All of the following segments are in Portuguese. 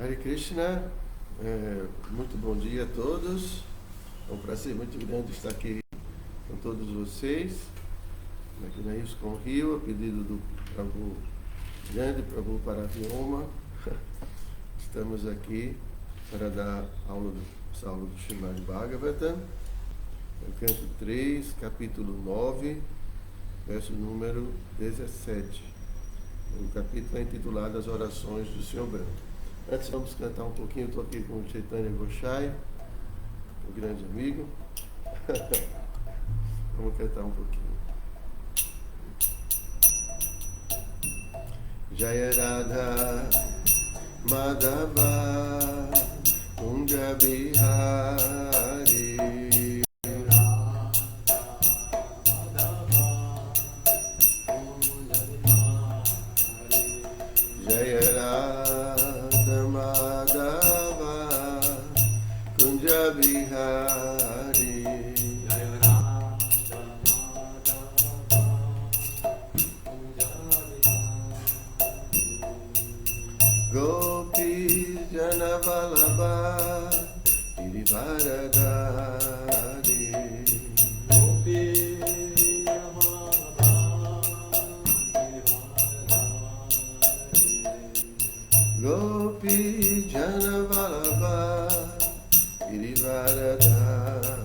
Hare Krishna, muito bom dia a todos. É um prazer muito grande estar aqui com todos vocês, aqui na ISKCON Rio, a pedido do Prabhu Grande, Prabhu Paravyoma. Estamos aqui para dar aula do Srimad Bhagavatam, no canto 3, capítulo 9, verso número 17. O capítulo é intitulado As Orações do Senhor Branco. Antes vamos cantar um pouquinho. Estou aqui com o Chaitanya Gosai, um grande amigo. Vamos cantar um pouquinho. Jaya Radha Madhava Kunja Bihari Jaya Radha Madhava Kunja Bihari Gopi Jana Vallabha Girivaradari Gopi Gopi Jana Vallabha Girivaradari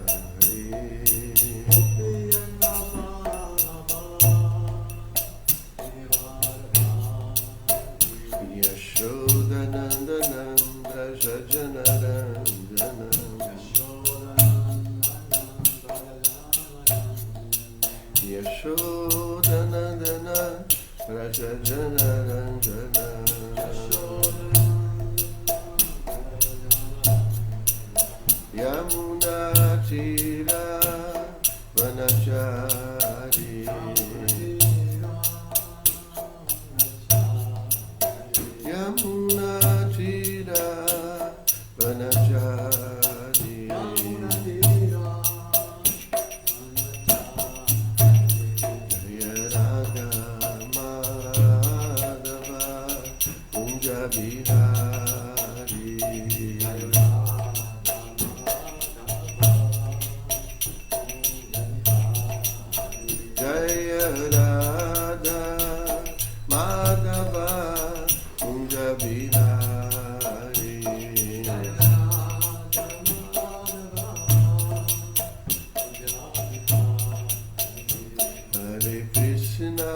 Yashodanandanam Braja Janaranjanam Yashodanandanam Braja Janaranjanam Yamuna Tira Vanachari Yamuna Tira Vanachari Jaya Radha Madhava Kunja Bihari Jaya Radha Madhava Kunja Bihari Hare Krishna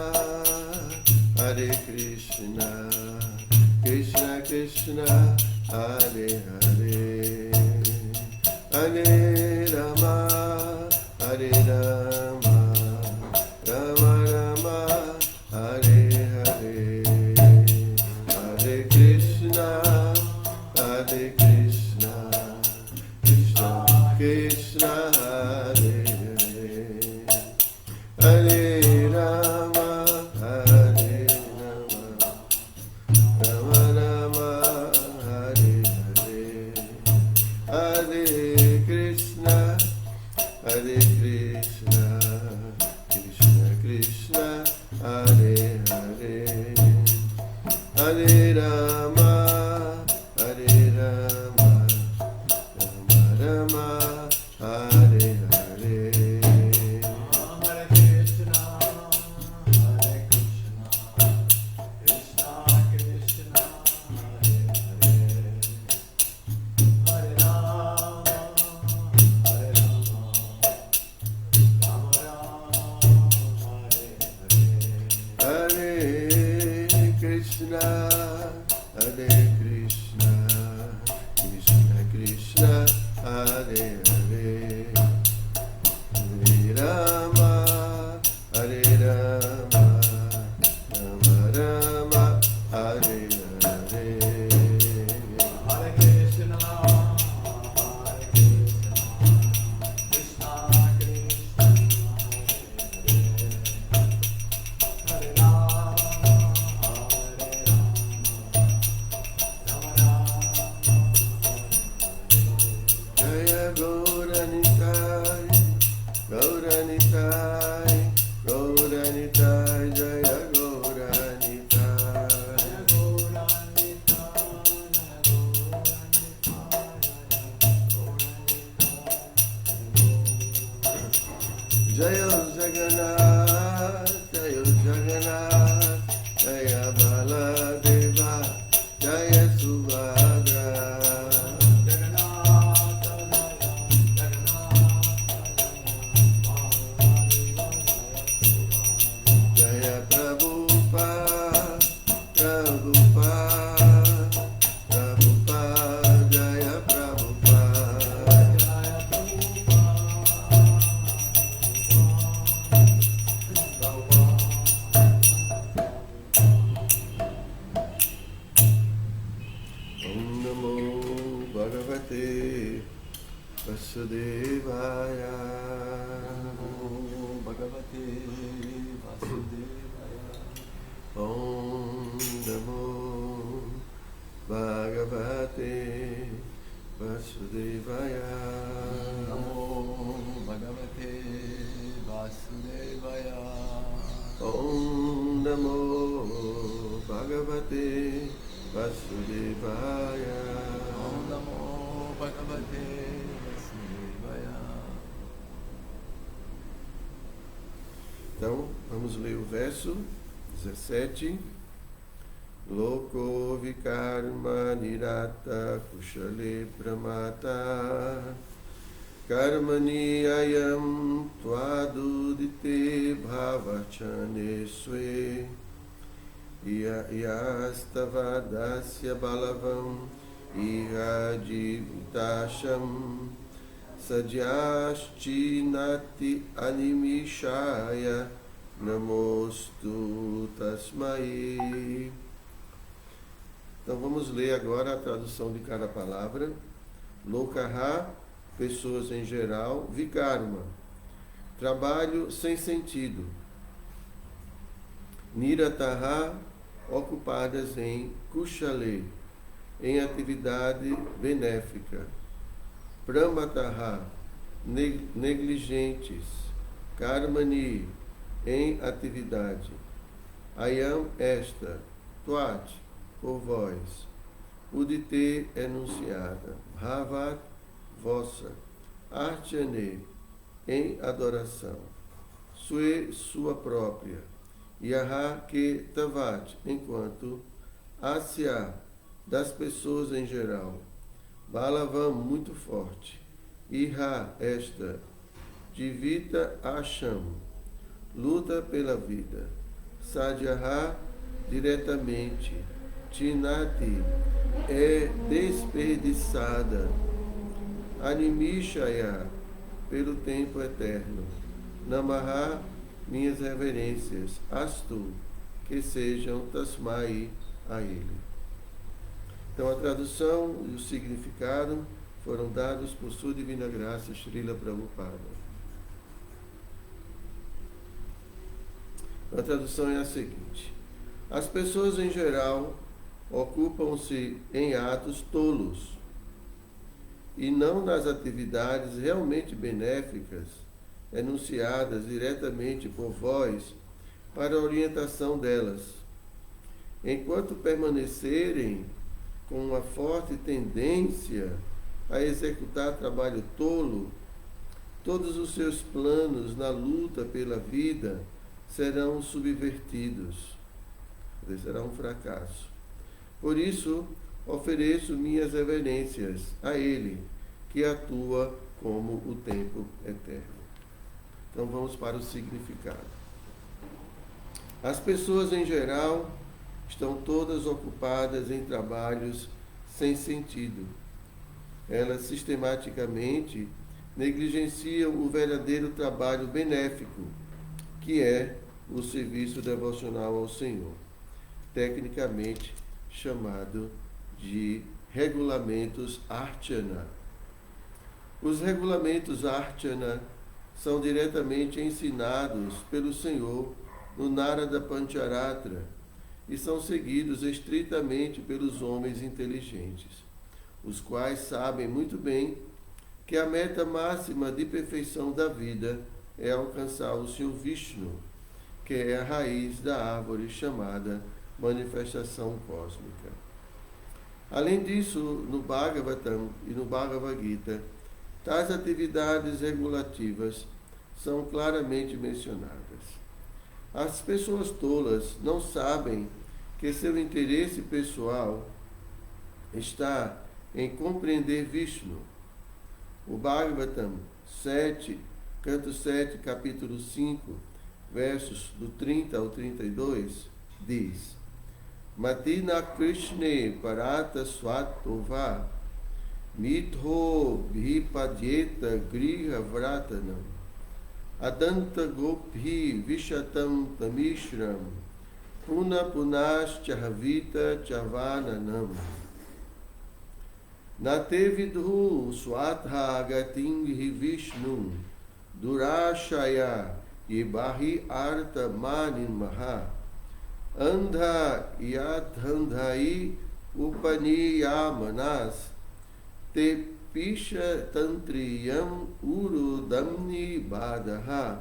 Hare Krishna Krishna Krishna Hare Hare Hare Rama Hare Rama Rama Rama Hare Hare Hare Krishna Krishna Krishna Hare Hare Hare Rama Hare Rama Rama Rama Hare Hare Hare Krishna Krishna Krishna Hare Hare Hare Rama Rama Rama Hare Hare Hare Krishna Krishna Krishna Hare Hare Hare Rama Rama Hare Hare Hare Krishna Krishna Krishna Hare Hare Hare Rama Rama Rama Hare Hare Hare Krishna Krishna Krishna Hare Rama Rama Rama Jaya Go Jayo Jagannath, Jayo Jagannath, Jaya Baladeva, Jaya Subhadra. Jaya Prabhupada, Prabhupada, Prabhupada, Jaya Prabhupada. Om Namo Bhagavate Vasudevaya. Bhagavate Vasudevaya. Om Namo Bhagavate Vasudevaya. Namo Bhagavate Vasudevaya. Om Namo Bhagavate Vasudevaya. Om Namo Bhagavate Vasudevaya. Então, vamos ler o verso 17. Loko vikarma nirata kushale pramata karmani ayam twadudite bhavachane swe yastavadasya balavam ihajivitasham sadyashchinati animishaya namostu tasmai. Então vamos ler agora a tradução de cada palavra. Lokaha, pessoas em geral. Vikarma, trabalho sem sentido. Nirataha, ocupadas em Kushale, em atividade benéfica. Pramataha, negligentes. Karmani, em atividade. Ayam, esta. Tuat, por vós. Udite, enunciada. Bhavat, vossa. Archane, em adoração. Sue, sua própria. Yaha, que tavat, enquanto. Asya, das pessoas em geral. Balavam, muito forte. Iha, esta. Jivita, Asham, luta pela vida. Sadhyaha, diretamente. Chinati, é desperdiçada. Animishaya, pelo tempo eterno. Namaha, minhas reverências. Astu, que sejam tasmai a ele. Então a tradução e o significado foram dados por sua divina graça, Srila Prabhupada. A tradução é a seguinte: as pessoas em geral ocupam-se em atos tolos e não nas atividades realmente benéficas enunciadas diretamente por vós para a orientação delas. Enquanto permanecerem com uma forte tendência a executar trabalho tolo, todos os seus planos na luta pela vida serão subvertidos. Será um fracasso. Por isso, ofereço minhas reverências a Ele, que atua como o tempo eterno. Então vamos para o significado. As pessoas em geral estão todas ocupadas em trabalhos sem sentido. Elas sistematicamente negligenciam o verdadeiro trabalho benéfico, que é o serviço devocional ao Senhor, tecnicamente chamado de regulamentos Archana. Os regulamentos Archana são diretamente ensinados pelo Senhor no Narada Pancharatra e são seguidos estritamente pelos homens inteligentes, os quais sabem muito bem que a meta máxima de perfeição da vida é alcançar o Senhor Vishnu, que é a raiz da árvore chamada manifestação cósmica. Além disso, no Bhagavatam e no Bhagavad Gita, tais atividades regulativas são claramente mencionadas. As pessoas tolas não sabem que seu interesse pessoal está em compreender Vishnu. O Bhagavatam 7, canto 7, capítulo 5, versos do 30 ao 32, diz: Matina Krishne Parata Swatova Mitho Bhipadyeta Griha Vratanam Adanta Gophi Vishatam Tamishram Puna Punaschahavita Chavananam Natevidhu Swatha Gatinghi Vishnu Durashaya Ibahi Arta Manin Maha Andha Yathandhai Upaniyamanas Te Pisha Tantriyam Urudamni Badaha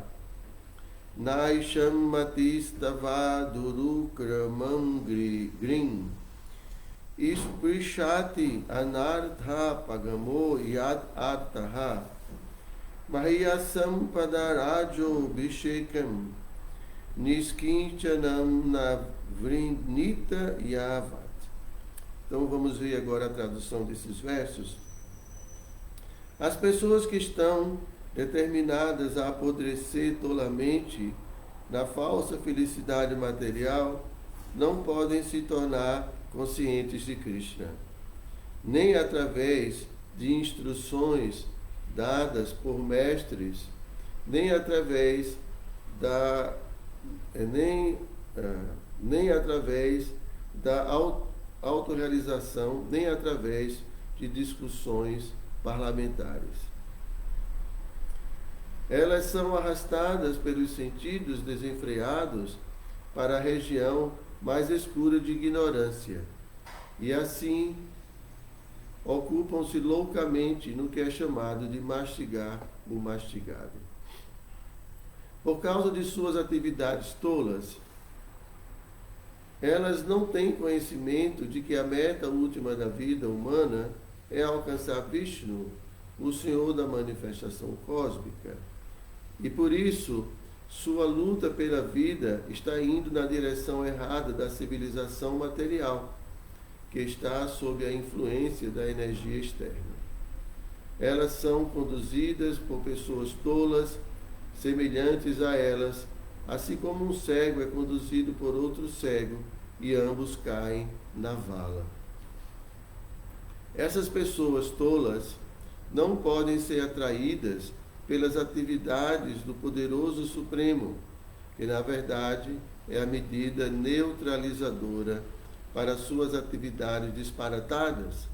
Naisham Matistava Durukramam Grim Isprishati Anartha Pagamo Yad Artaha Mahiyasam Padarajo Bhishekam Niskinchanam Navrindita Yavat. Então vamos ver agora a tradução desses versos. As pessoas que estão determinadas a apodrecer tolamente na falsa felicidade material não podem se tornar conscientes de Krishna, nem através de instruções dadas por mestres, nem através da autorrealização, nem através de discussões parlamentares. Elas são arrastadas pelos sentidos desenfreados para a região mais escura de ignorância, e assim ocupam-se loucamente no que é chamado de mastigar o mastigado. Por causa de suas atividades tolas, elas não têm conhecimento de que a meta última da vida humana é alcançar Vishnu, o Senhor da manifestação cósmica, e por isso sua luta pela vida está indo na direção errada da civilização material, que está sob a influência da energia externa. Elas são conduzidas por pessoas tolas, semelhantes a elas, assim como um cego é conduzido por outro cego, e ambos caem na vala. Essas pessoas tolas não podem ser atraídas pelas atividades do poderoso Supremo, que na verdade é a medida neutralizadora para suas atividades disparatadas,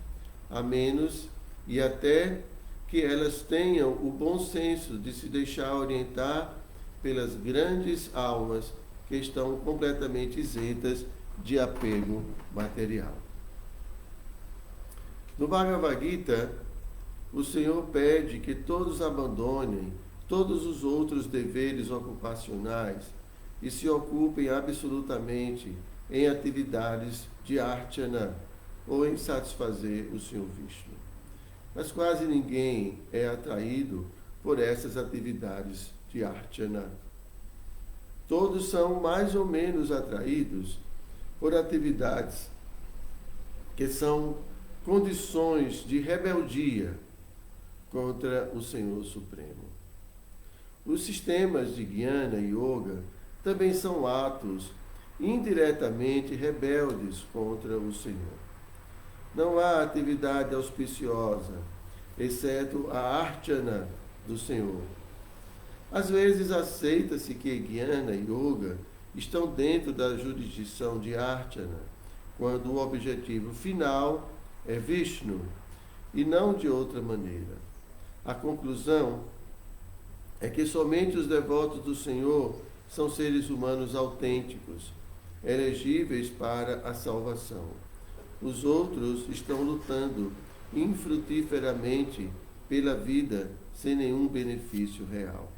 a menos e até que elas tenham o bom senso de se deixar orientar pelas grandes almas que estão completamente isentas de apego material. No Bhagavad Gita, o Senhor pede que todos abandonem todos os outros deveres ocupacionais e se ocupem absolutamente em atividades de archana ou em satisfazer o Senhor Vishnu. Mas quase ninguém é atraído por essas atividades de archana. Todos são mais ou menos atraídos por atividades que são condições de rebeldia contra o Senhor Supremo. Os sistemas de Jnana e Yoga também são atos indiretamente rebeldes contra o Senhor. Não há atividade auspiciosa, exceto a Archana do Senhor. Às vezes aceita-se que Jnana e Yoga estão dentro da jurisdição de Archana, quando o objetivo final é Vishnu, e não de outra maneira. A conclusão é que somente os devotos do Senhor são seres humanos autênticos, elegíveis para a salvação. Os outros estão lutando infrutíferamente pela vida sem nenhum benefício real.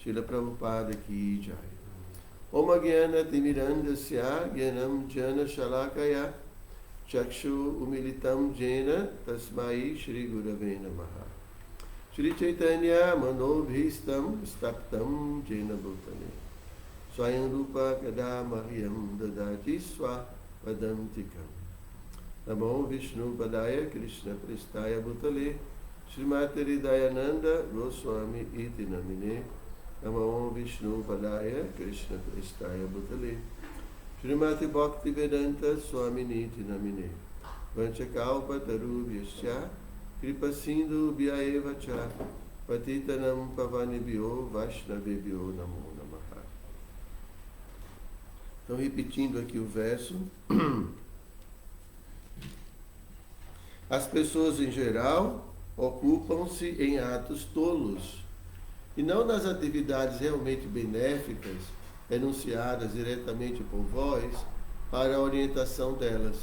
Srila Prabhupada Ki Jai. Om Gyana Timirandasya Gyanam Jana Shalakaya Chakshu Umilitam Jena Tasmai Shri Gurave Namaha. Shri Chaitanya Manobhistam Staptam Jena Bhutale Swayam Rupa Kadamahyam Dadati Swa Vadantikam Namo Vishnu Padaya Krishna Prestaya Bhutale Srimati Hridayananda Goswami Iti Namine Namo Vishnu Padaya Krishna Prestaya Bhutale Srimati Bhakti Vedanta Swamini Iti Namine Vanchakalpa Tarubhyasya Kripa Sindhu Bhyaeva Cha Patitanam Pavanibhyo Vaishnavebhyo Namo Namaha. Então, repetindo aqui o verso. As pessoas em geral ocupam-se em atos tolos e não nas atividades realmente benéficas enunciadas diretamente por vós para a orientação delas,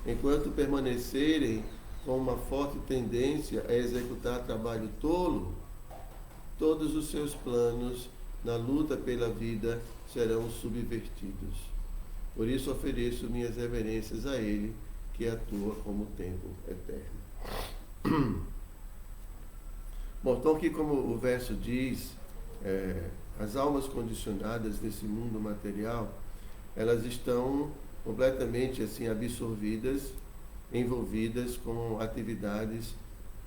enquanto permanecerem com uma forte tendência a executar trabalho tolo, todos os seus planos na luta pela vida serão subvertidos. Por isso ofereço minhas reverências a Ele, que atua como tempo eterno. Bom, então aqui como o verso diz, as almas condicionadas desse mundo material, elas estão completamente assim absorvidas, envolvidas com atividades,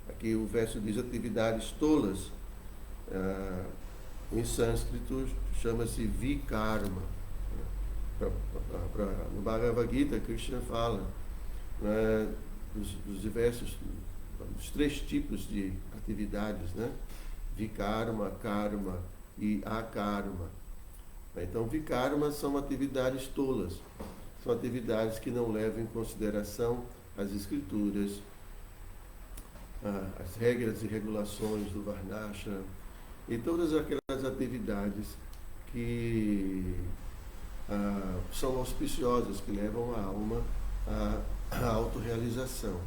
aqui o verso diz atividades tolas, em sânscrito chama-se vikarma. No Bhagavad Gita, Krishna fala dos diversos, dos 3 tipos de atividades, né? Vikarma, karma e akarma. Então, vikarma são atividades tolas, são atividades que não levam em consideração as escrituras, as regras e regulações do Varnashram e todas aquelas atividades que são auspiciosas, que levam a alma à autorrealização.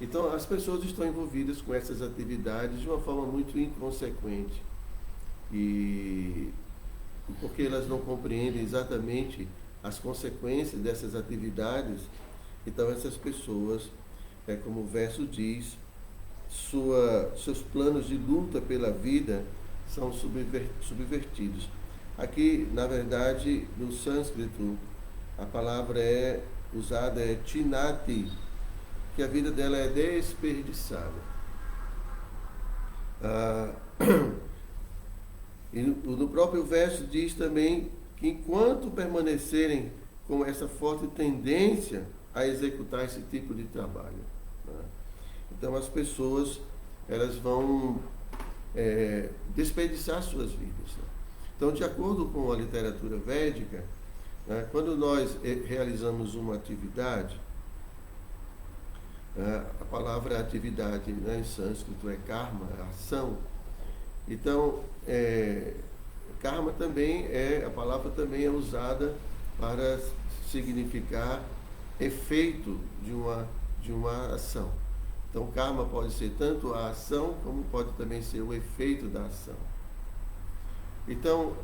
Então, as pessoas estão envolvidas com essas atividades de uma forma muito inconsequente e porque elas não compreendem exatamente as consequências dessas atividades. Então essas pessoas, como o verso diz, seus planos de luta pela vida são subvertidos. Aqui, na verdade, no sânscrito, a palavra usada é chinati, que a vida dela é desperdiçada. E no próprio verso diz também que enquanto permanecerem com essa forte tendência a executar esse tipo de trabalho, né? Então as pessoas, elas vão desperdiçar suas vidas, né? Então, de acordo com a literatura védica, né, quando nós realizamos uma atividade, a palavra atividade, né, em sânscrito é karma, é ação. Então, karma também a palavra também é usada para significar efeito de uma ação. Então, karma pode ser tanto a ação, como pode também ser o efeito da ação. Então,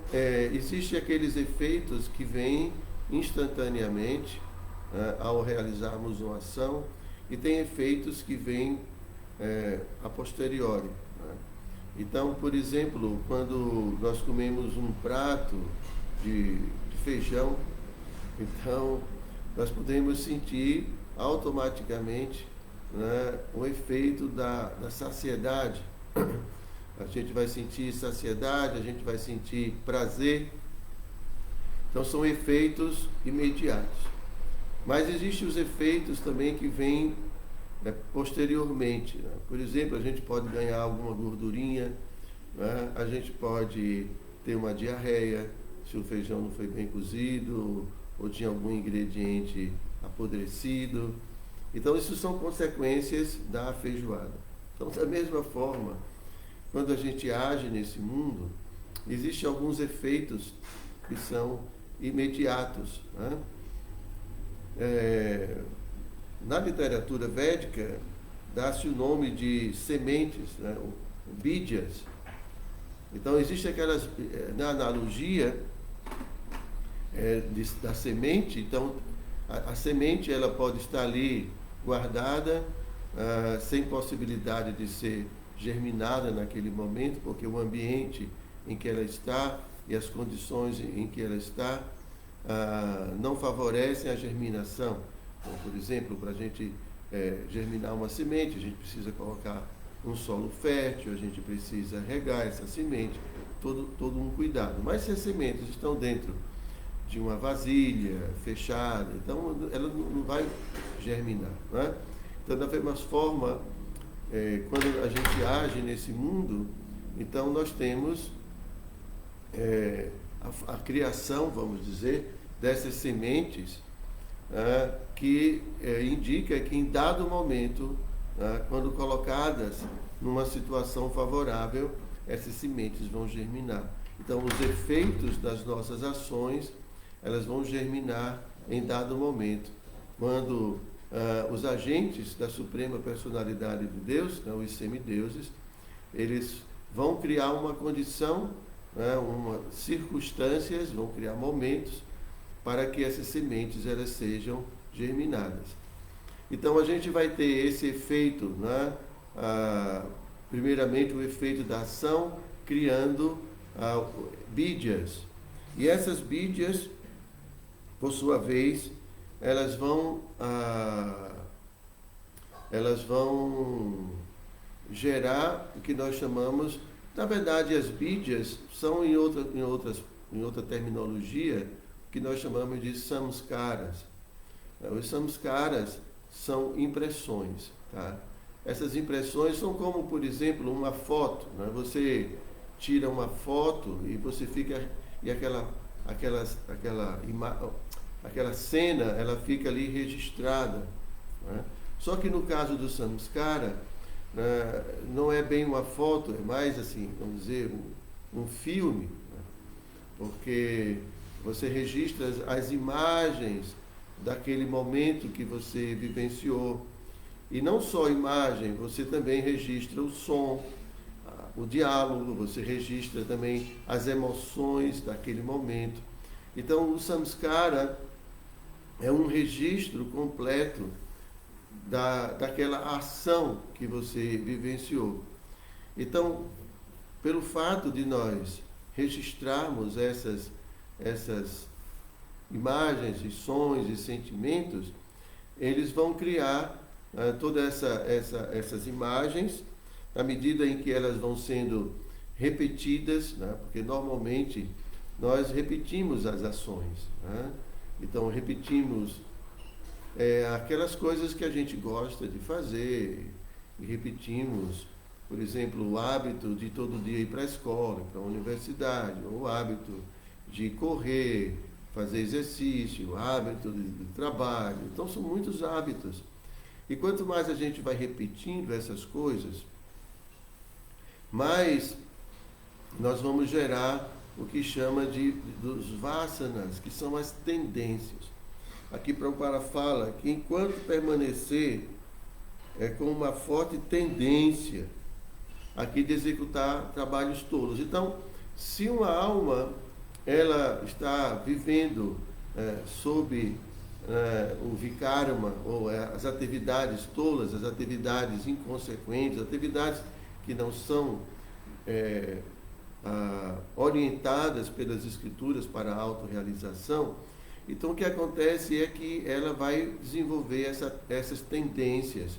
existem aqueles efeitos que vêm instantaneamente, né, ao realizarmos uma ação, e tem efeitos que vêm a posteriori, né? Então, por exemplo, quando nós comemos um prato de feijão, então nós podemos sentir automaticamente, né, o efeito da saciedade. A gente vai sentir saciedade, a gente vai sentir prazer. Então são efeitos imediatos. Mas existem os efeitos também que vêm posteriormente, né? Por exemplo, a gente pode ganhar alguma gordurinha, né? A gente pode ter uma diarreia, se o feijão não foi bem cozido, ou tinha algum ingrediente apodrecido. Então, isso são consequências da feijoada. Então, da mesma forma, quando a gente age nesse mundo, existem alguns efeitos que são imediatos, né? Na literatura védica, dá-se o nome de sementes, né? O bídias. Então, existe aquelas, na analogia da semente. Então, a semente ela pode estar ali guardada, sem possibilidade de ser germinada naquele momento, porque o ambiente em que ela está e as condições em que ela está não favorecem a germinação. Então, por exemplo, para a gente germinar uma semente, a gente precisa colocar um solo fértil, a gente precisa regar essa semente, todo um cuidado. Mas se as sementes estão dentro de uma vasilha fechada, então ela não vai germinar, não é? Então, da mesma forma, quando a gente age nesse mundo, então nós temos a criação, vamos dizer, dessas sementes que indica que em dado momento, quando colocadas numa situação favorável, essas sementes vão germinar. Então, os efeitos das nossas ações, elas vão germinar em dado momento, quando os agentes da Suprema Personalidade de Deus, os semideuses, eles vão criar uma condição, circunstâncias, vão criar momentos para que essas sementes elas sejam germinadas. Então a gente vai ter esse efeito, primeiramente o efeito da ação, criando bídias. E essas bídias, por sua vez, elas vão gerar o que nós chamamos, na verdade as bídias são em outra terminologia, que nós chamamos de samskaras. Os samskaras são impressões, tá? Essas impressões são como, por exemplo, uma foto, né? Você tira uma foto e você fica, e aquela cena, ela fica ali registrada, né? Só que no caso do samskara, não é bem uma foto, é mais assim, vamos dizer, um filme, né? Porque você registra as imagens daquele momento que você vivenciou. E não só a imagem, você também registra o som, o diálogo, você registra também as emoções daquele momento. Então, o samskara é um registro completo daquela ação que você vivenciou. Então, pelo fato de nós registrarmos essas imagens e sons e sentimentos, eles vão criar todas essas imagens, à medida em que elas vão sendo repetidas, né? Porque normalmente nós repetimos as ações, né? Então repetimos aquelas coisas que a gente gosta de fazer, e repetimos, por exemplo, o hábito de todo dia ir para a escola, para a universidade, ou o hábito de correr, fazer exercício, o hábito de trabalho. Então são muitos hábitos. E quanto mais a gente vai repetindo essas coisas, mais nós vamos gerar o que chama dos vasanas, que são as tendências. Aqui Prabhupada fala que enquanto permanecer com uma forte tendência aqui de executar trabalhos tolos. Então, se uma alma ela está vivendo sob o vikarma, ou as atividades tolas, as atividades inconsequentes, atividades que não são orientadas pelas escrituras para a autorrealização, então o que acontece é que ela vai desenvolver essas tendências.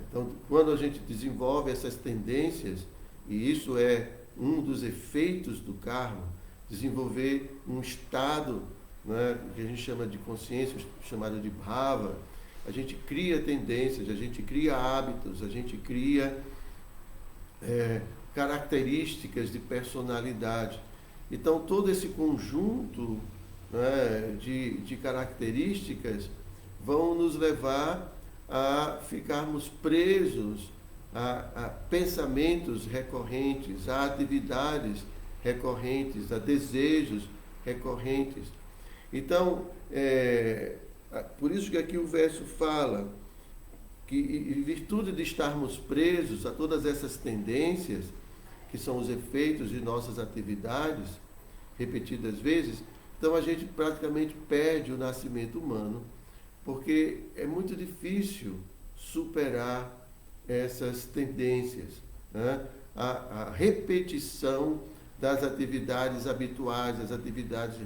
Então, quando a gente desenvolve essas tendências, e isso é um dos efeitos do karma, desenvolver um estado, né, que a gente chama de consciência, chamado de bhava, a gente cria tendências, a gente cria hábitos, a gente cria características de personalidade. Então, todo esse conjunto, né, de características vão nos levar a ficarmos presos a pensamentos recorrentes, a atividades recorrentes, a desejos recorrentes. Então, por isso que aqui o verso fala que, em virtude de estarmos presos a todas essas tendências, que são os efeitos de nossas atividades, repetidas vezes, então a gente praticamente perde o nascimento humano, porque é muito difícil superar essas tendências, né? A repetição das atividades habituais, as atividades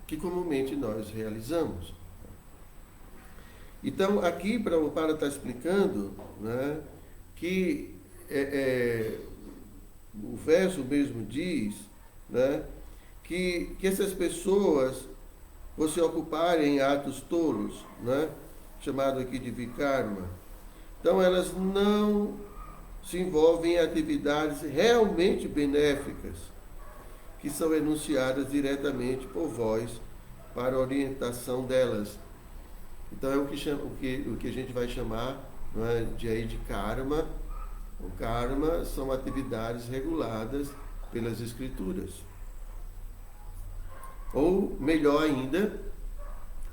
que comumente nós realizamos. Então, aqui Prabhupada está explicando, né, que o verso mesmo diz, né, que essas pessoas, por se ocuparem em atos tolos, né, chamado aqui de vikarma, então elas não se envolvem em atividades realmente benéficas, que são enunciadas diretamente por vós para orientação delas. Então é o que a gente vai chamar, não é, de karma. O karma são atividades reguladas pelas escrituras. Ou melhor ainda,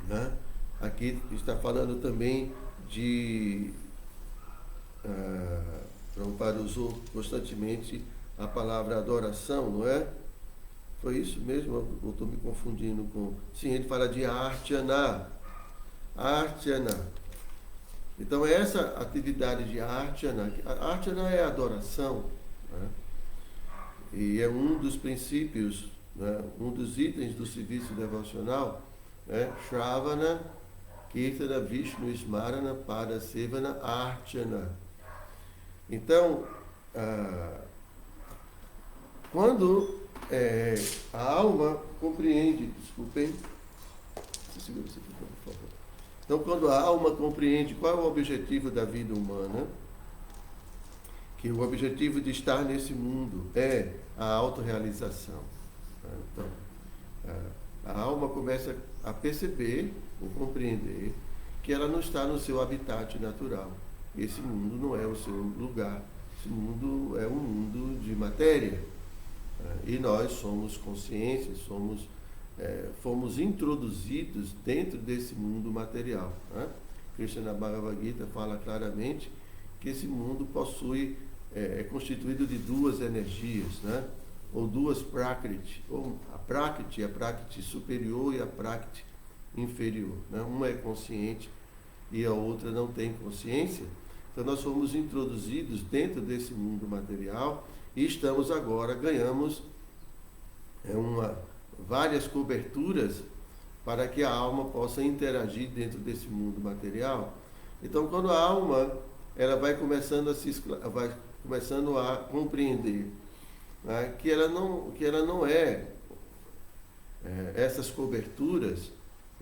né, aqui está falando também de Prabhupada usou constantemente a palavra adoração, não é? Foi isso mesmo? Eu estou me confundindo com... Sim, ele fala de artyana. Artyana. Então, essa atividade de artyana, a artyana é a adoração, né? E é um dos princípios, né? Um dos itens do serviço devocional, né? Shravana, Kirtana, Vishnu, Smarana, Padasevana, Artyana. Então, quando a alma compreende, desculpem, segura isso aqui, por favor. Então, quando a alma compreende qual é o objetivo da vida humana, que o objetivo de estar nesse mundo é a autorrealização. Então, a alma começa a perceber, ou compreender, que ela não está no seu habitat natural. Esse mundo não é o seu lugar. Esse mundo é um mundo de matéria. E nós somos consciência, fomos introduzidos dentro desse mundo material. Krishna Bhagavad Gita fala claramente que esse mundo é constituído de duas energias, né? Ou duas prakriti, ou a prakriti superior e a prakriti inferior, né? Uma é consciente e a outra não tem consciência. Então nós fomos introduzidos dentro desse mundo material e estamos agora, ganhamos várias coberturas para que a alma possa interagir dentro desse mundo material. Então, quando a alma ela vai começando a compreender, né, que ela não é essas coberturas,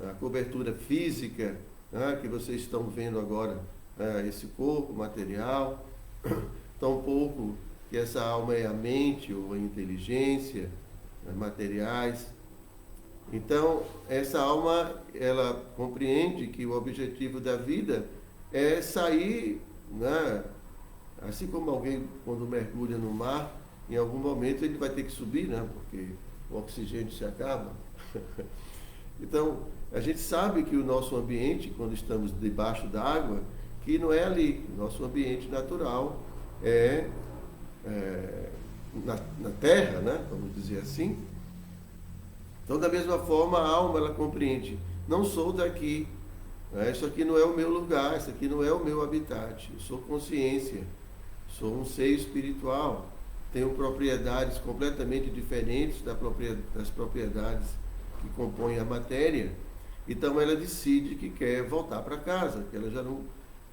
a cobertura física, né, que vocês estão vendo agora, esse corpo material, tampouco que essa alma é a mente ou a inteligência, materiais. Então, essa alma, ela compreende que o objetivo da vida é sair, né? Assim como alguém, quando mergulha no mar, em algum momento ele vai ter que subir, né? Porque o oxigênio se acaba. Então, a gente sabe que o nosso ambiente, quando estamos debaixo d'água, que não é ali. O nosso ambiente natural é na terra, né? Vamos dizer assim. Então, da mesma forma, a alma, ela compreende, não sou daqui, né? Isso aqui não é o meu lugar, isso aqui não é o meu habitat, eu sou consciência, sou um ser espiritual, tenho propriedades completamente diferentes das propriedades que compõem a matéria. Então, ela decide que quer voltar para casa, que ela já não,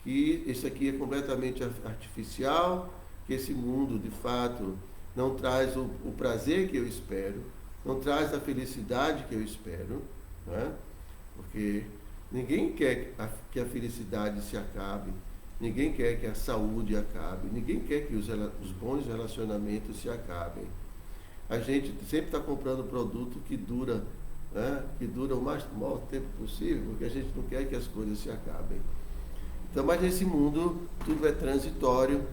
que isso aqui é completamente artificial, que esse mundo, de fato, não traz o prazer que eu espero, não traz a felicidade que eu espero, né? Porque ninguém quer que a felicidade se acabe, ninguém quer que a saúde acabe, ninguém quer que os bons relacionamentos se acabem. A gente sempre está comprando produto que dura, né? Que dura o maior tempo possível, porque a gente não quer que as coisas se acabem. Então, mas nesse mundo tudo é transitório,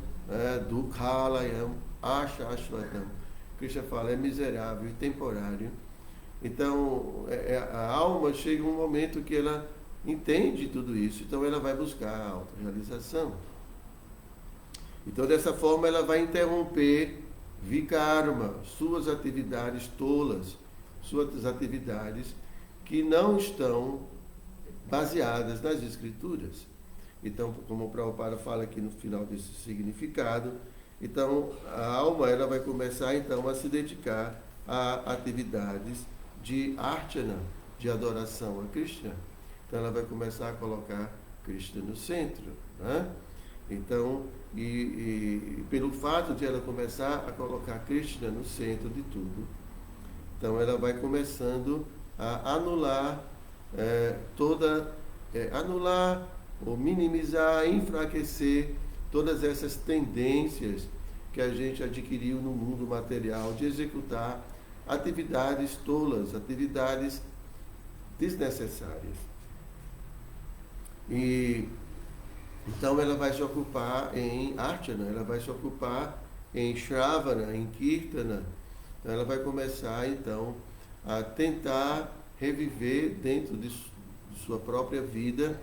Dukhalayam, Ashashvatam. Krishna fala, é miserável e temporário. Então, a alma chega um momento que ela entende tudo isso, então ela vai buscar a autorrealização. Então, dessa forma, ela vai interromper vikarma, suas atividades tolas, suas atividades que não estão baseadas nas Escrituras. Então, como o Prabhupada fala aqui no final desse significado, então a alma ela vai começar então a se dedicar a atividades de archana, de adoração a Krishna. Então ela vai começar a colocar Krishna no centro, né? Então, e pelo fato de ela começar a colocar Krishna no centro de tudo, então ela vai começando a anular anular ou minimizar, enfraquecer todas essas tendências que a gente adquiriu no mundo material de executar atividades tolas, atividades desnecessárias. E então ela vai se ocupar em archana, ela vai se ocupar em shravana, em kirtana. Então ela vai começar então a tentar reviver dentro de sua própria vida,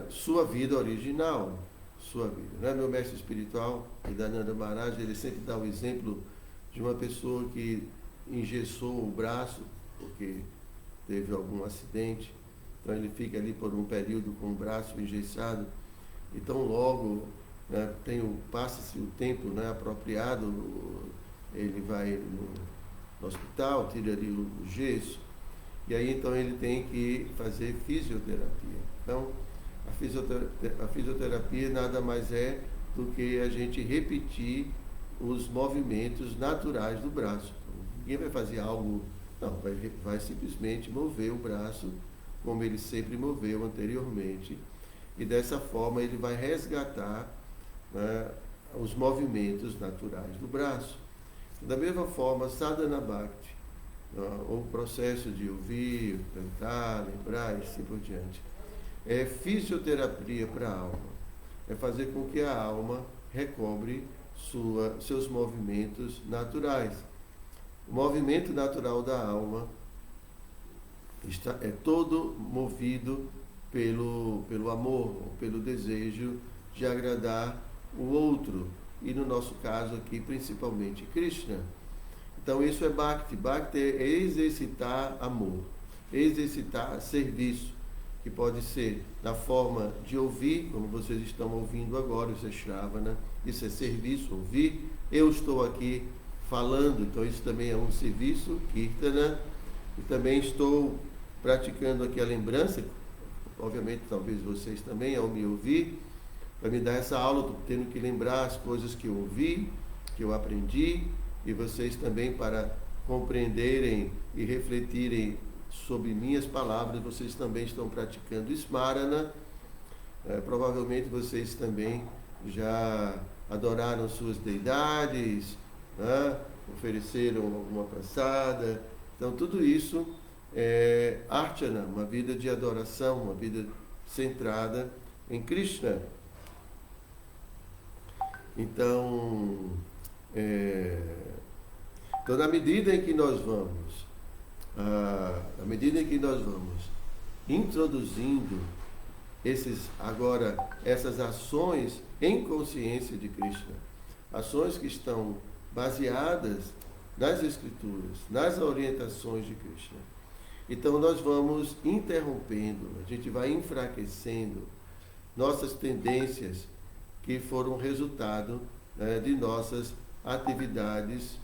sua vida original, sua vida. Meu mestre espiritual, Hidananda Maharaj, ele sempre dá o exemplo de uma pessoa que engessou o braço porque teve algum acidente. Então ele fica ali por um período com o braço engessado. Então logo passa-se o tempo apropriado, ele vai no hospital, tira ali o gesso, e aí então ele tem que fazer fisioterapia. Então a fisioterapia nada mais é do que a gente repetir os movimentos naturais do braço. Ninguém vai fazer algo, não, vai simplesmente mover o braço como ele sempre moveu anteriormente, e dessa forma ele vai resgatar os movimentos naturais do braço. Da mesma forma, Sadhana Bhakti, o processo de ouvir, cantar, lembrar e assim por diante, é fisioterapia para a alma, é fazer com que a alma recobre seus movimentos naturais. O movimento natural da alma é todo movido pelo amor, pelo desejo de agradar o outro, e no nosso caso aqui principalmente Krishna. Então isso é Bhakti. Bhakti é exercitar amor, exercitar serviço, que pode ser na forma de ouvir, como vocês estão ouvindo agora, isso é Shravana, isso é serviço, ouvir. Eu estou aqui falando, então isso também é um serviço, Kirtana, e também estou praticando aqui a lembrança, obviamente talvez vocês também, ao me ouvir, para me dar essa aula, estou tendo que lembrar as coisas que eu ouvi, que eu aprendi, e vocês também, para compreenderem e refletirem sobre minhas palavras, vocês também estão praticando Smarana. Provavelmente vocês também já adoraram suas deidades, ofereceram alguma praçada. Então tudo isso é Archana, uma vida de adoração, uma vida centrada em Krishna. Então, na medida em que nós vamos, introduzindo essas ações em consciência de Krishna, ações que estão baseadas nas Escrituras, nas orientações de Krishna, então nós vamos interrompendo, a gente vai enfraquecendo nossas tendências que foram resultado de nossas atividades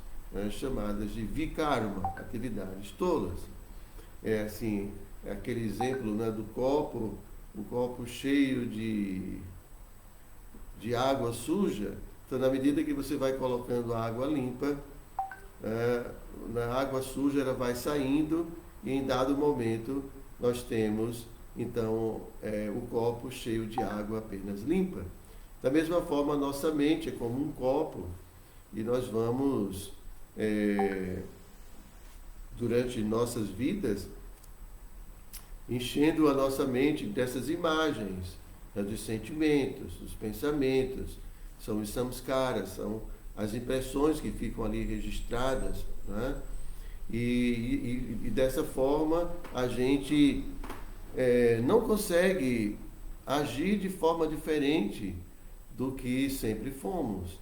chamadas de vikarma, atividades tolas. É assim, aquele exemplo do copo, um copo cheio de água suja. Então, na medida que você vai colocando a água limpa, na água suja ela vai saindo, e em dado momento nós temos então o copo cheio de água apenas limpa. Da mesma forma, a nossa mente é como um copo, e nós vamos, durante nossas vidas, enchendo a nossa mente dessas imagens, dos sentimentos, dos pensamentos, são os samskaras, são as impressões que ficam ali registradas, né? E dessa forma a gente não consegue agir de forma diferente do que sempre fomos.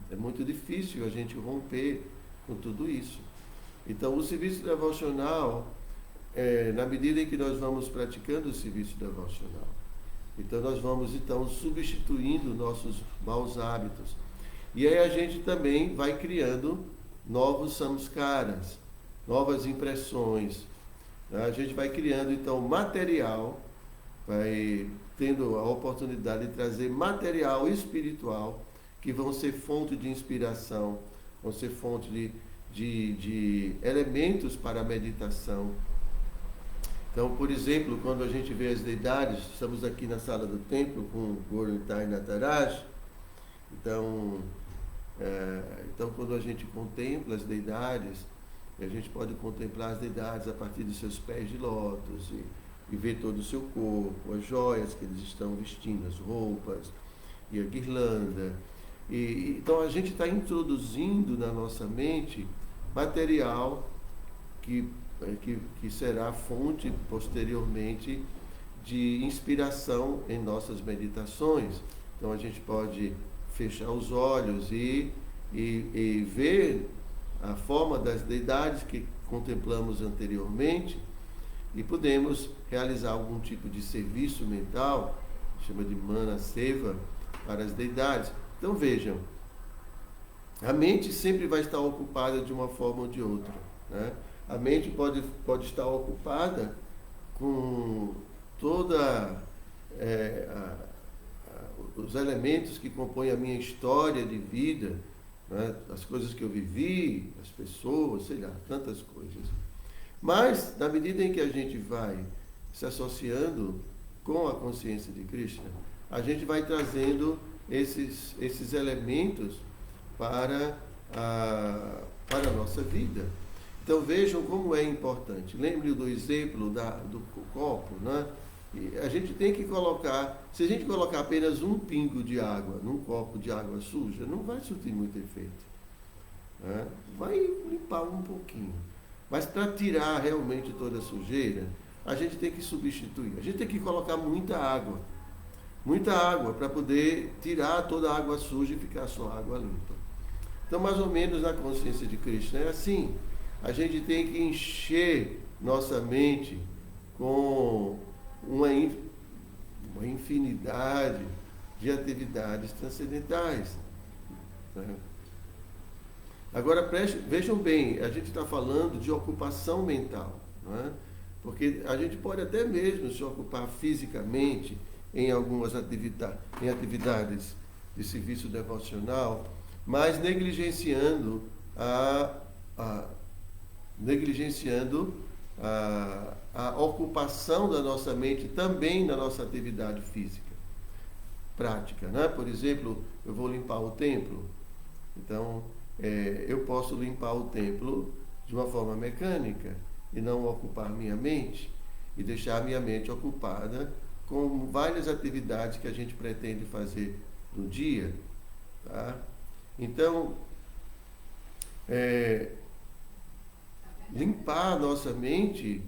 É muito difícil a gente romper com tudo isso. Então o serviço devocional na medida em que nós vamos praticando o serviço devocional, então nós vamos substituindo nossos maus hábitos. E aí a gente também vai criando novos samskaras, novas impressões. A gente vai criando então material, vai tendo a oportunidade de trazer material espiritual que vão ser fonte de inspiração, vão ser fonte de elementos para a meditação. Então, por exemplo, quando a gente vê as deidades, estamos aqui na sala do templo com Guru Nitai Nataraj, então quando a gente contempla as deidades, a gente pode contemplar as deidades a partir dos seus pés de lótus e ver todo o seu corpo, as joias que eles estão vestindo, as roupas e a guirlanda. Então a gente está introduzindo na nossa mente material que será fonte posteriormente de inspiração em nossas meditações. Então a gente pode fechar os olhos e ver a forma das deidades que contemplamos anteriormente e podemos realizar algum tipo de serviço mental, chama de mana seva, para as deidades. Então vejam, a mente sempre vai estar ocupada de uma forma ou de outra, né? A mente pode estar ocupada com toda os elementos que compõem a minha história de vida, né? As coisas que eu vivi, as pessoas, sei lá, tantas coisas. Mas, na medida em que a gente vai se associando com a consciência de Krishna, a gente vai trazendo esses elementos para a nossa vida. Então vejam como é importante. Lembre do exemplo do copo, né? E a gente tem que colocar, se a gente colocar apenas um pingo de água num copo de água suja, não vai surtir muito efeito, né? Vai limpar um pouquinho. Mas para tirar realmente toda a sujeira, a gente tem que substituir. A gente tem que colocar muita água para poder tirar toda a água suja e ficar só água limpa. Então, mais ou menos na consciência de Krishna é assim. A gente tem que encher nossa mente com uma infinidade de atividades transcendentais, né? Agora, vejam bem, a gente está falando de ocupação mental, né? Porque a gente pode até mesmo se ocupar fisicamente em algumas atividades de serviço devocional, mas negligenciando a ocupação da nossa mente também na nossa atividade física, prática, né? Por exemplo, eu vou limpar o templo, então eu posso limpar o templo de uma forma mecânica e não ocupar minha mente e deixar minha mente ocupada com várias atividades que a gente pretende fazer no dia, tá? Então, limpar a nossa mente,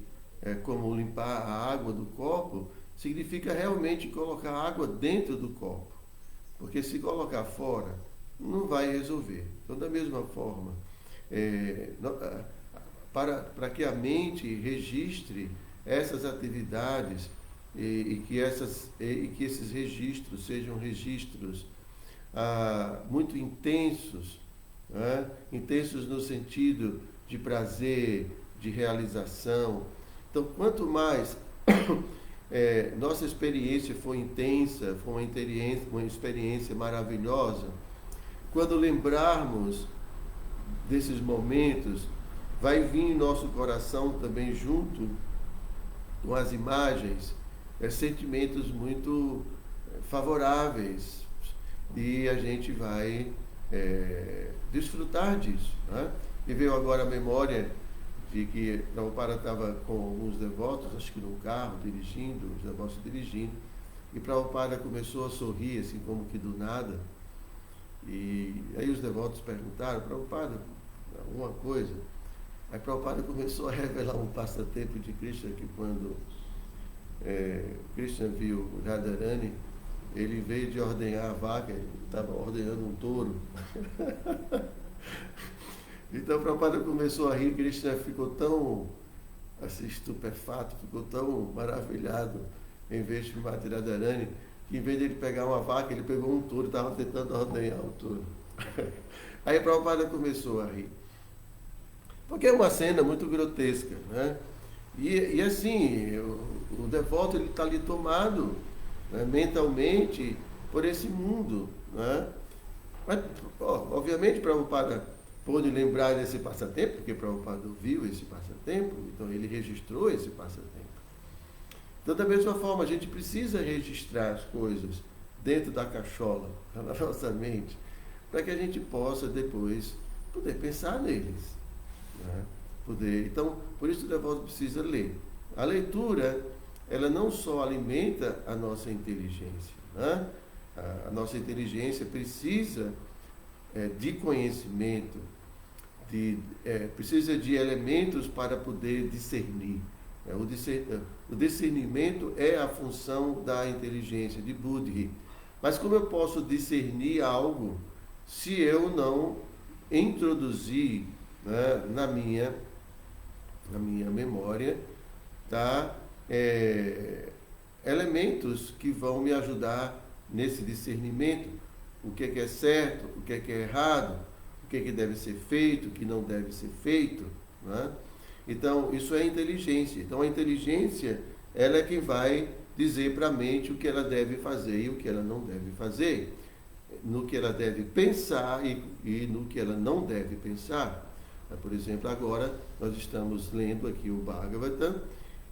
como limpar a água do copo, significa realmente colocar água dentro do copo. Porque se colocar fora, não vai resolver. Então, da mesma forma, para que a mente registre essas atividades e que esses registros sejam registros muito intensos, né? Intensos no sentido de prazer, de realização. Então, quanto mais nossa experiência for intensa, for uma experiência maravilhosa, quando lembrarmos desses momentos, vai vir em nosso coração também junto com as imagens, sentimentos muito favoráveis, e a gente vai desfrutar disso, né? E veio agora a memória de que Prabhupada estava com alguns devotos, acho que num carro, dirigindo, os devotos dirigindo, e Prabhupada começou a sorrir, assim como que do nada, e aí os devotos perguntaram, Prabhupada, alguma coisa? Aí Prabhupada começou a revelar um passatempo de Krishna, que quando Krishna viu Radharani, ele veio de ordenhar a vaca, ele estava ordenhando um touro. Então Prabhupada começou a rir, Krishna ficou tão assim, estupefato, ficou tão maravilhado em ver Srimati Radharani, que em vez de ele pegar uma vaca, ele pegou um touro e estava tentando ordenhar o touro. Aí Prabhupada começou a rir. Porque é uma cena muito grotesca, né? E assim, o devoto está ali tomado, né, mentalmente por esse mundo, né? Mas, obviamente, Prabhupada pôde lembrar desse passatempo, porque Prabhupada viu esse passatempo, então ele registrou esse passatempo. Então, da mesma forma, a gente precisa registrar as coisas dentro da cachola, na nossa mente, para que a gente possa depois poder pensar neles. Né? Então, por isso o devoto precisa ler. A leitura, ela não só alimenta a nossa inteligência, né? A nossa inteligência precisa de conhecimento, precisa de elementos para poder discernir. O discernimento é a função da inteligência, de Buddhi. Mas como eu posso discernir algo se eu não introduzir, né, na minha memória, tá, elementos que vão me ajudar nesse discernimento, o que é certo, o que é errado, o que deve ser feito, o que não deve ser feito, né? Então, isso é inteligência. Então, a inteligência, ela é quem vai dizer para a mente o que ela deve fazer e o que ela não deve fazer, no que ela deve pensar e no que ela não deve pensar. Por exemplo, agora nós estamos lendo aqui o Bhagavatam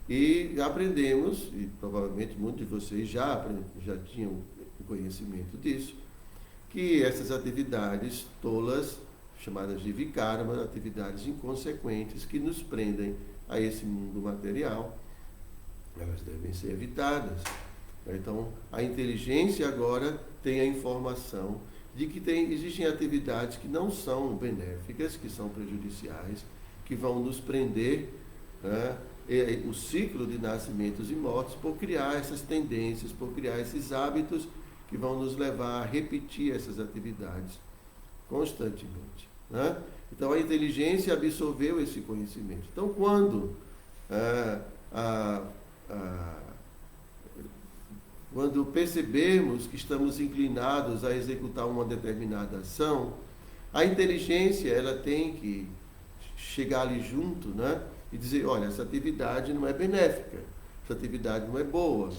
e aprendemos, e provavelmente muitos de vocês já tinham conhecimento disso, que essas atividades tolas, chamadas de vikarma, atividades inconsequentes que nos prendem a esse mundo material, elas devem ser evitadas. Então, a inteligência agora tem a informação de que existem atividades que não são benéficas, que são prejudiciais, que vão nos prender, né, o ciclo de nascimentos e mortes, por criar essas tendências, por criar esses hábitos que vão nos levar a repetir essas atividades constantemente. Né? Então, a inteligência absorveu esse conhecimento. Então, quando quando percebemos que estamos inclinados a executar uma determinada ação, a inteligência, ela tem que chegar ali junto, né, e dizer, olha, essa atividade não é benéfica, essa atividade não é boa.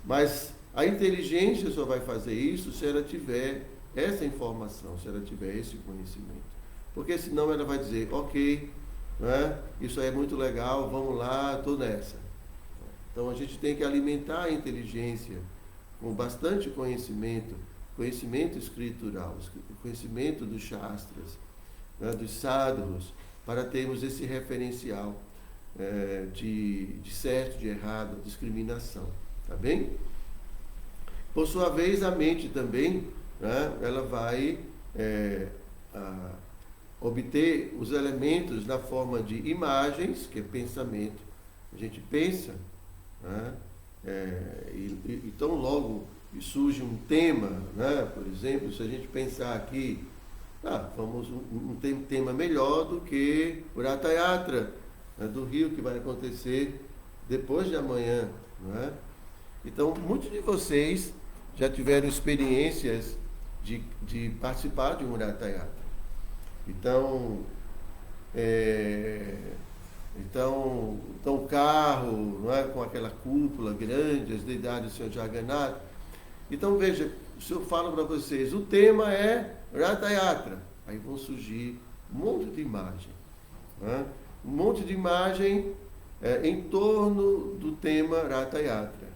Mas a inteligência só vai fazer isso se ela tiver essa informação, se ela tiver esse conhecimento. Porque senão ela vai dizer, ok, né, isso aí é muito legal, vamos lá, estou nessa. Então a gente tem que alimentar a inteligência com bastante conhecimento escritural, conhecimento dos Shastras, né, dos sadhus, para termos esse referencial de certo, de errado, discriminação. Tá bem? Por sua vez, a mente também, né, ela vai obter os elementos na forma de imagens, que é pensamento. A gente pensa, né, e tão logo surge um tema, né, por exemplo, se a gente pensar aqui, vamos um tema melhor do que o Ratha Yatra, né, do Rio, que vai acontecer depois de amanhã. Né? Então, muitos de vocês já tiveram experiências de participar de um Ratha Yatra. Então, o carro, não é, com aquela cúpula grande, as deidades do Senhor Jagannatha. Então, veja, se eu falo para vocês, o tema é Ratha Yatra, aí vão surgir um monte de imagem. Né? Um monte de imagem em torno do tema Ratha Yatra.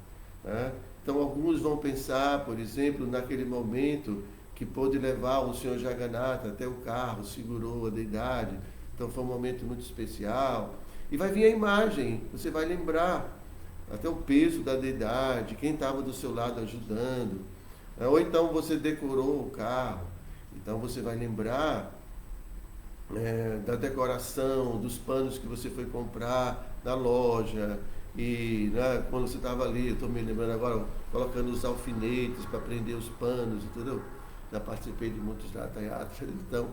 Né? Então, alguns vão pensar, por exemplo, naquele momento que pôde levar o Senhor Jagannatha até o carro, segurou a deidade. Então, foi um momento muito especial. E vai vir a imagem, você vai lembrar até o peso da deidade, quem estava do seu lado ajudando. Ou então você decorou o carro, então você vai lembrar da decoração, dos panos que você foi comprar na loja. E, né, quando você estava ali, eu estou me lembrando agora, colocando os alfinetes para prender os panos, entendeu? Já participei de muitos Ratha Yatras. Então,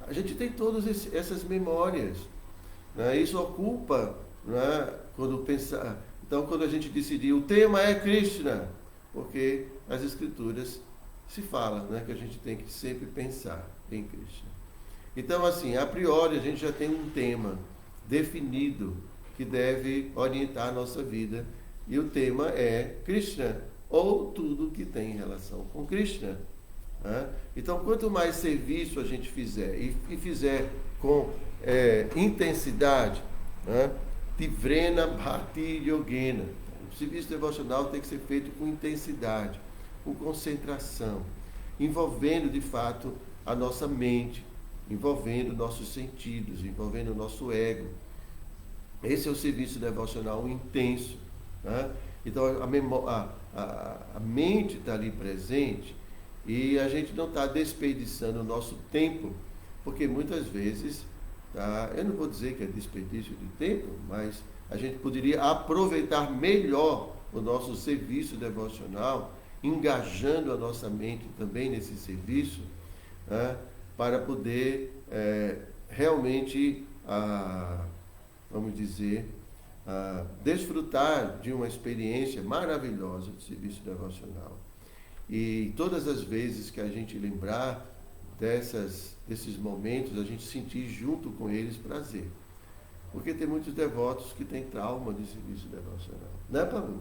a gente tem todas essas memórias. né? Isso ocupa, né? Quando pensar. Então, quando a gente decidir, o tema é Krishna, porque as escrituras se fala, né, que a gente tem que sempre pensar em Krishna. Então, assim, a priori, a gente já tem um tema definido que deve orientar a nossa vida, e o tema é Krishna, ou tudo que tem relação com Krishna. Né? Então, quanto mais serviço a gente fizer, e fizer com intensidade, né? Tivrena Bhakti Yogena. O serviço devocional tem que ser feito com intensidade, com concentração, envolvendo de fato a nossa mente, envolvendo nossos sentidos, envolvendo o nosso ego. Esse é o serviço devocional intenso. Né? Então a mente está ali presente e a gente não está desperdiçando o nosso tempo, porque muitas vezes, tá, eu não vou dizer que é desperdício de tempo, mas a gente poderia aproveitar melhor o nosso serviço devocional, engajando a nossa mente também nesse serviço, né, para poder realmente, vamos dizer, desfrutar de uma experiência maravilhosa de serviço devocional. E todas as vezes que a gente lembrar desses momentos, a gente sentir junto com eles prazer. Porque tem muitos devotos que têm trauma de serviço devocional. Né, Pablo?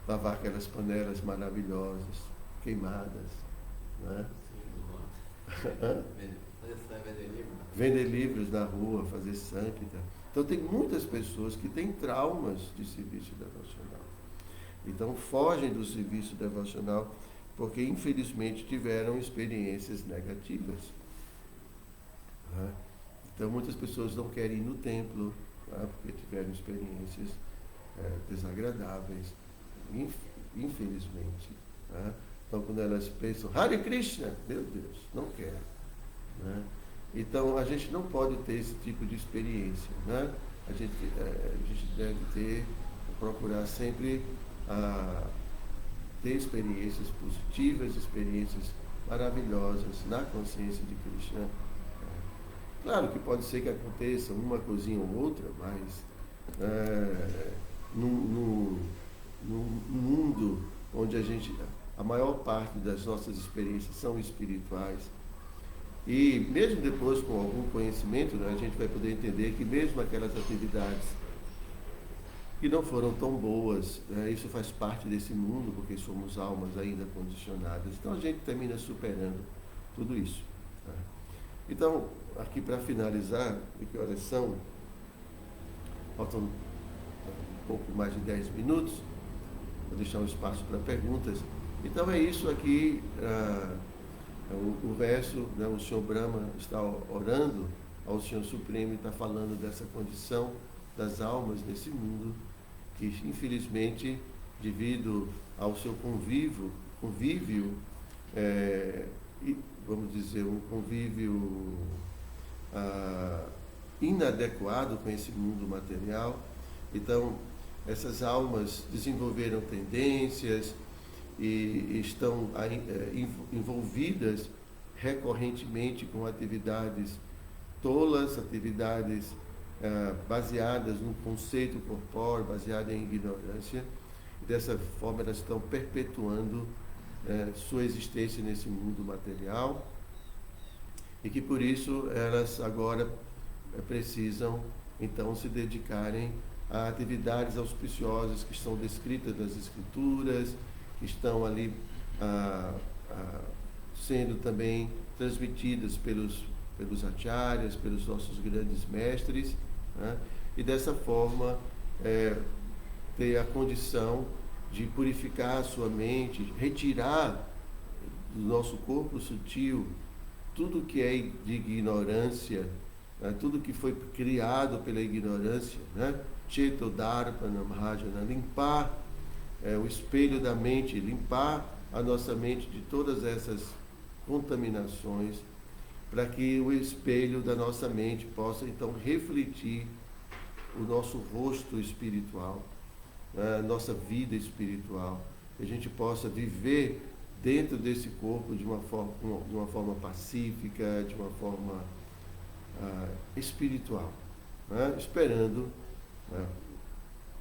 Lavar aquelas panelas maravilhosas, queimadas. Né? Vender livros na rua, fazer sankita. Então tem muitas pessoas que têm traumas de serviço devocional. Então fogem do serviço devocional porque infelizmente tiveram experiências negativas. Né? Então muitas pessoas não querem ir no templo, né, porque tiveram experiências desagradáveis, infelizmente. Né? Então quando elas pensam, Hare Krishna, meu Deus, não quero. Né? Então a gente não pode ter esse tipo de experiência. Né? A gente deve procurar sempre ter experiências positivas, experiências maravilhosas na consciência de Krishna. Claro que pode ser que aconteça uma coisinha ou outra, mas num mundo onde a maior parte das nossas experiências são espirituais, e mesmo depois com algum conhecimento, né, a gente vai poder entender que mesmo aquelas atividades que não foram tão boas, né, isso faz parte desse mundo, porque somos almas ainda condicionadas, então a gente termina superando tudo isso. Né? Então, aqui para finalizar, de que horas são? Faltam um pouco mais de 10 minutos, vou deixar um espaço para perguntas. Então é isso aqui, o verso, né, o Senhor Brahma está orando ao Senhor Supremo e está falando dessa condição das almas nesse mundo, que infelizmente, devido ao seu convívio, vamos dizer, um convívio inadequado com esse mundo material, então essas almas desenvolveram tendências e estão envolvidas recorrentemente com atividades tolas, atividades baseadas no conceito corpóreo, baseadas em ignorância. Dessa forma elas estão perpetuando sua existência nesse mundo material, e que por isso elas agora precisam então se dedicarem a atividades auspiciosas que estão descritas nas escrituras, que estão ali sendo também transmitidas pelos acharyas, pelos nossos grandes mestres, né? E dessa forma ter a condição de purificar a sua mente, retirar do nosso corpo sutil tudo que é de ignorância, né? Tudo que foi criado pela ignorância, né? Chetodarpana Mahajana, limpar o espelho da mente, limpar a nossa mente de todas essas contaminações, para que o espelho da nossa mente possa então refletir o nosso rosto espiritual, a nossa vida espiritual, que a gente possa viver dentro desse corpo de uma forma pacífica, de uma forma espiritual, né? Esperando, né,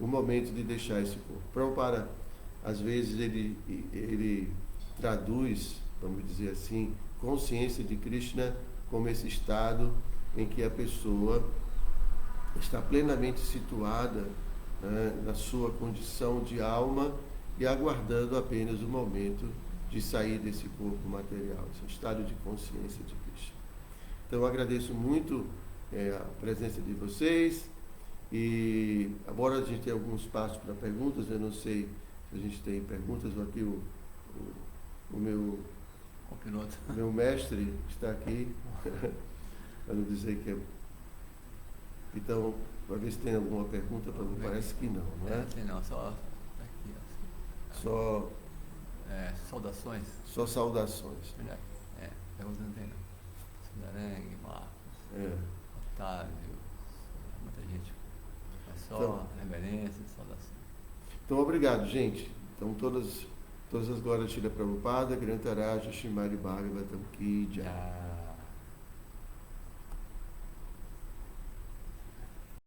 o momento de deixar esse corpo. Prabhupada, às vezes, ele traduz, vamos dizer assim, consciência de Krishna como esse estado em que a pessoa está plenamente situada, né, na sua condição de alma e aguardando apenas o momento de sair desse corpo material, esse estado de consciência de Krishna. Então eu agradeço muito a presença de vocês e agora a gente tem alguns passos para perguntas. Eu não sei se a gente tem perguntas. Aqui o meu mestre está aqui para não dizer que é. Então, para ver se tem alguma pergunta, para mim parece que não, não é? Tem não, só aqui, assim. Só Saudações. Só saudações. Pergunta não tem não. Sudarengue, Marcos, Otávio, muita gente. É só então, reverência e saudação. Então, obrigado, gente. Então, todas as glórias de Srila Prabhupada, Grantaraja, Shrimad Bhagavatam Ki Jai.